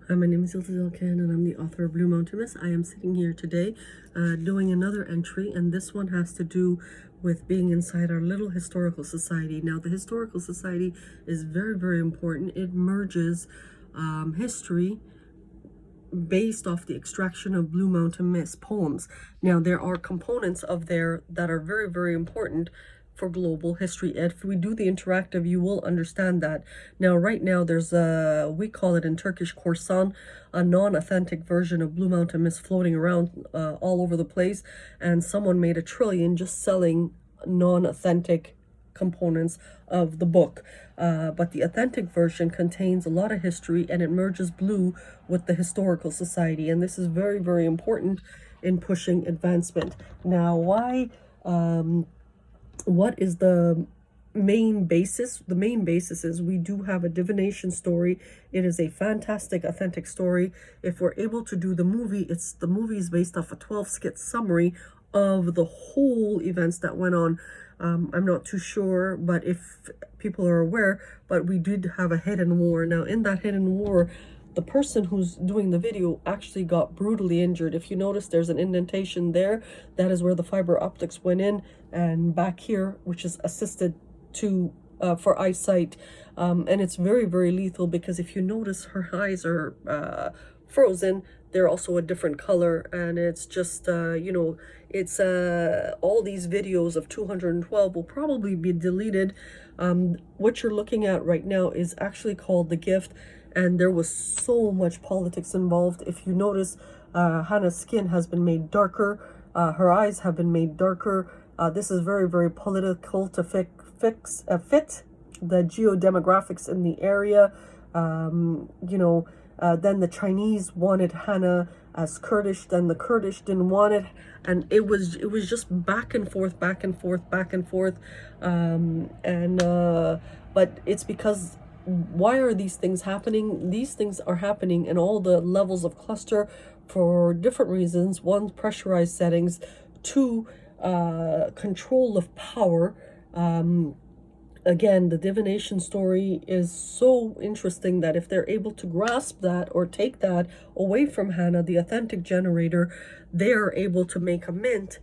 Hi, my name is Yıldız and I'm the author of Blue Mountain Mist. I am sitting here today doing another entry, and this one has to do with being inside our little historical society. Now, the historical society is very, very important. It merges history based off the extraction of Blue Mountain Mist poems. Now, there are components of there that are very, very important for global history. If we do the interactive, you will understand that. Now, right now, there's we call it in Turkish korsan, a non-authentic version of Blue Mountain Mist floating around all over the place, and someone made $1 trillion just selling non-authentic components of the book. But the authentic version contains a lot of history, and it merges blue with the historical society, and this is very, very important in pushing advancement. Now, what is the main basis? The main basis is we do have a divination story. It is a fantastic authentic story. If we're able to do the movie, the movie is based off a 12-skit summary of the whole events that went on. I'm not too sure, but if people are aware, but we did have a hidden war. Now, in that hidden war, the person who's doing the video actually got brutally injured. If you notice, there's an indentation there. That is where the fiber optics went in, and back here, which is assisted to for eyesight, and it's very, very lethal, because if you notice, her eyes are frozen. They're also a different color, and it's just it's all these videos of 212 will probably be deleted. What you're looking at right now is actually called The Gift, and there was so much politics involved. If you notice, Hanna's skin has been made darker, her eyes have been made darker. This is very, very political to fit the geodemographics in the area. Then the Chinese wanted Hanna as Kurdish, then the Kurdish didn't want it, and it was just back and forth, back and forth, back and forth. But it's because, why are these things happening? These things are happening in all the levels of cluster for different reasons. One, pressurized settings. Two, control of power. Again, the divination story is so interesting that if they're able to grasp that or take that away from Hanna, the authentic generator, they're able to make a mint.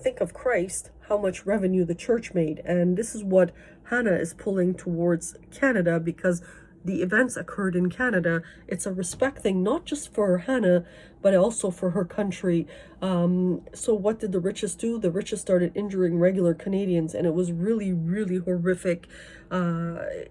Think of Christ, how much revenue the church made. And this is what Hanna is pulling towards Canada, because the events occurred in Canada. It's a respect thing, not just for Hanna, but also for her country. So what did the richest do? The richest started injuring regular Canadians, and it was really, really horrific. And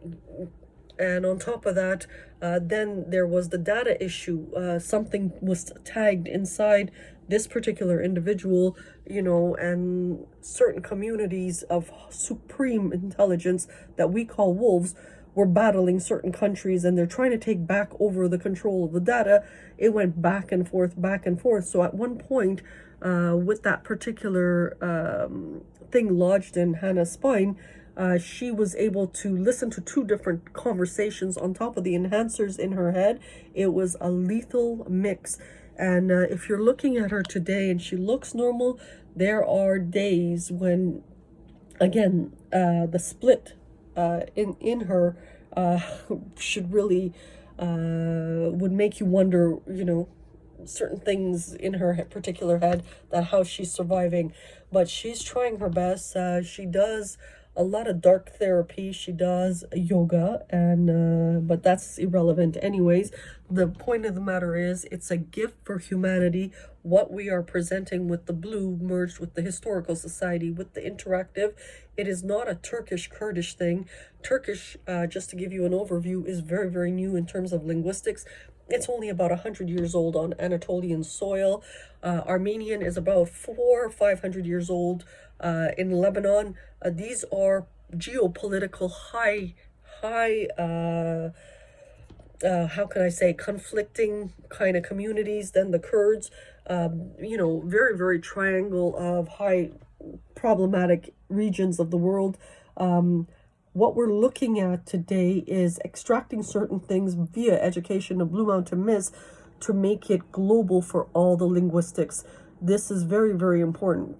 on top of that, then there was the data issue. Something was tagged inside this particular individual, and certain communities of supreme intelligence that we call wolves were battling certain countries, and they're trying to take back over the control of the data. It went back and forth, back and forth. So at one point, with that particular thing lodged in Hanna's spine, she was able to listen to 2 different conversations on top of the enhancers in her head. It was a lethal mix. And if you're looking at her today and she looks normal, there are days when, again, the split in her should really would make you wonder, certain things in her particular head, that how she's surviving. But she's trying her best. She does a lot of dark therapy, she does yoga, and but that's irrelevant anyways. The point of the matter is, it's a gift for humanity. What we are presenting with the blue merged with the historical society, with the interactive, it is not a Turkish Kurdish thing. Turkish, just to give you an overview, is very, very new in terms of linguistics. It's only about 100 years old on Anatolian soil. Armenian is about 400 or 500 years old in Lebanon. These are geopolitical high how can I say, conflicting kind of communities. Then the Kurds, very, very triangle of high problematic regions of the world. What we're looking at today is extracting certain things via education of Blue Mountain Mist to make it global for all the linguistics. This is very, very important.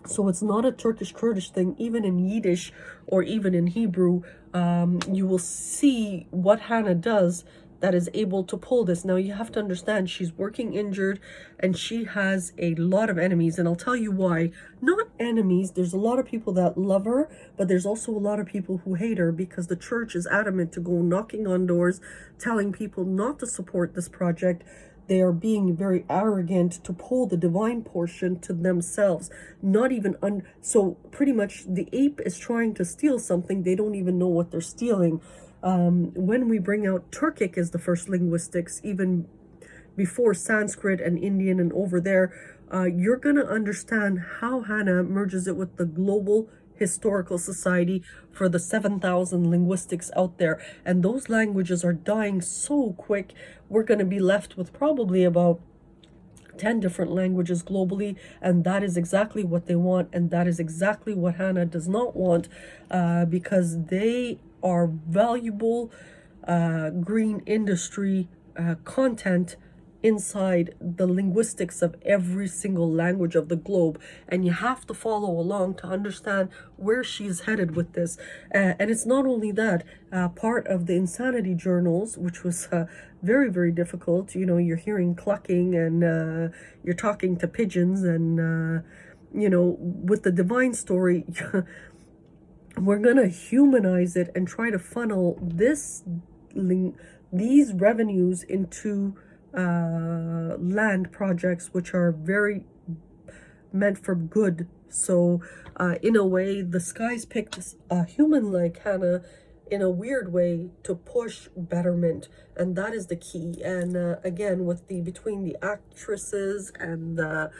So it's not a Turkish Kurdish thing. Even in Yiddish or even in Hebrew, you will see what Hanna does that is able to pull this. Now you have to understand, she's working injured and she has a lot of enemies, and I'll tell you why. Not enemies, there's a lot of people that love her, but there's also a lot of people who hate her because the church is adamant to go knocking on doors telling people not to support this project. They are being very arrogant to pull the divine portion to themselves. Not even so pretty much the ape is trying to steal something. They don't even know what they're stealing. When we bring out Turkic as the first linguistics, even before Sanskrit and Indian and over there, you're going to understand how Hanna merges it with the global historical society for the 7,000 linguistics out there. And those languages are dying so quick, we're going to be left with probably about 10 different languages globally, and that is exactly what they want, and that is exactly what Hanna does not want, because they are valuable green industry content inside the linguistics of every single language of the globe, and you have to follow along to understand where she's headed with this. And it's not only that, part of the insanity journals, which was very, very difficult. You know, you're hearing clucking and you're talking to pigeons, and you know, with the divine story we're gonna humanize it and try to funnel these revenues into land projects which are very meant for good. So in a way, the skies picked a human like Hanna in a weird way to push betterment, and that is the key. And again, with the between the actresses and the,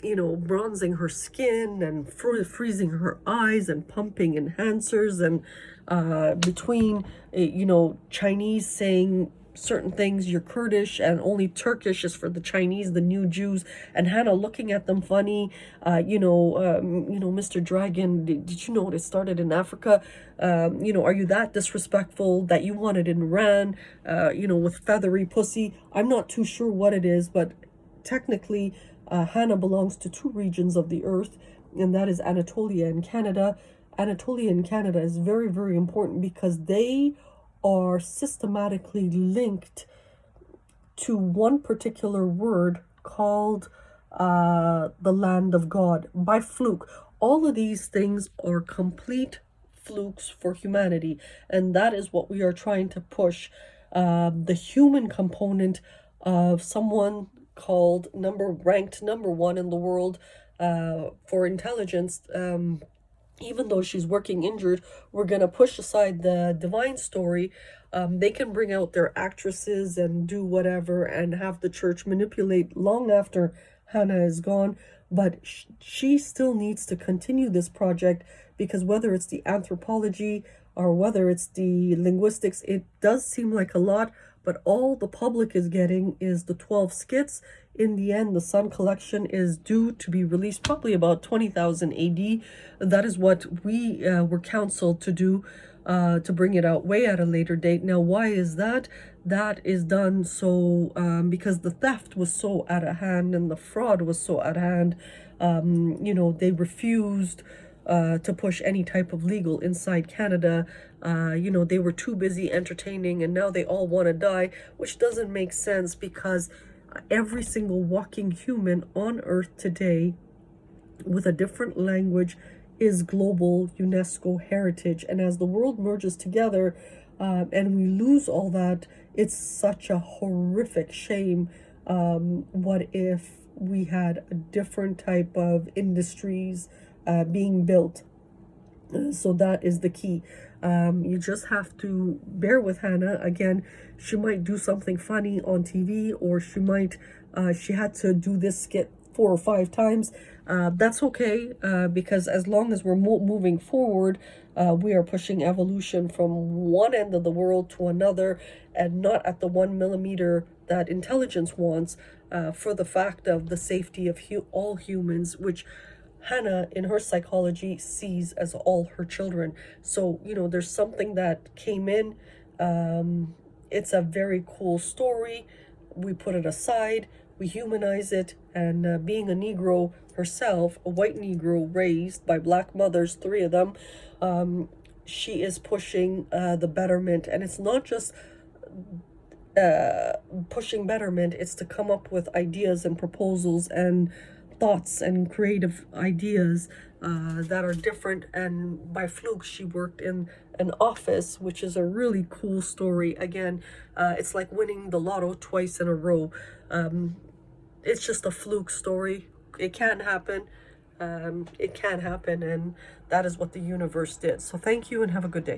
you know, bronzing her skin and freezing her eyes and pumping enhancers, and between you know, Chinese saying certain things, you're Kurdish and only Turkish is for the Chinese, the new Jews, and Hanna looking at them funny. You know, Mr. Dragon, did you know it started in Africa? You know, are you that disrespectful that you want it in Iran? You know, with feathery pussy. I'm not too sure what it is, but technically Hanna belongs to two regions of the earth, and that is Anatolia and Canada. Anatolia and Canada is very, very important because they are systematically linked to one particular word called the land of God by fluke. All of these things are complete flukes for humanity, and that is what we are trying to push. The human component of someone called ranked number one in the world for intelligence. Even though she's working injured, we're going to push aside the divine story. They can bring out their actresses and do whatever and have the church manipulate long after Hanna is gone. But she still needs to continue this project, because whether it's the anthropology or whether it's the linguistics, it does seem like a lot, but all the public is getting is the 12 skits. In the end, the Sun collection is due to be released probably about 20,000 AD. That is what we were counseled to do, to bring it out way at a later date. Now, why is that? That is done so because the theft was so out of hand and the fraud was so out of hand. You know, they refused to push any type of legal inside Canada. You know, they were too busy entertaining, and now they all want to die, which doesn't make sense, because every single walking human on earth today with a different language is global UNESCO heritage. And as the world merges together and we lose all that, it's such a horrific shame. What if we had a different type of industries being built? So that is the key. You just have to bear with Hanna. Again, she might do something funny on TV, or she might she had to do this skit 4 or 5 times. That's okay, because as long as we're moving forward, we are pushing evolution from one end of the world to another, and not at the 1 millimeter that intelligence wants, for the fact of the safety of all humans, which Hanna, in her psychology, sees as all her children. So, you know, there's something that came in. It's a very cool story. We put it aside, we humanize it, and being a Negro herself, a white Negro raised by black mothers, 3 of them, she is pushing the betterment. And it's not just pushing betterment. It's to come up with ideas and proposals and thoughts and creative ideas that are different. And by fluke, she worked in an office, which is a really cool story. Again, it's like winning the lotto twice in a row. It's just a fluke story. It can happen. It can happen, and that is what the universe did. So thank you and have a good day.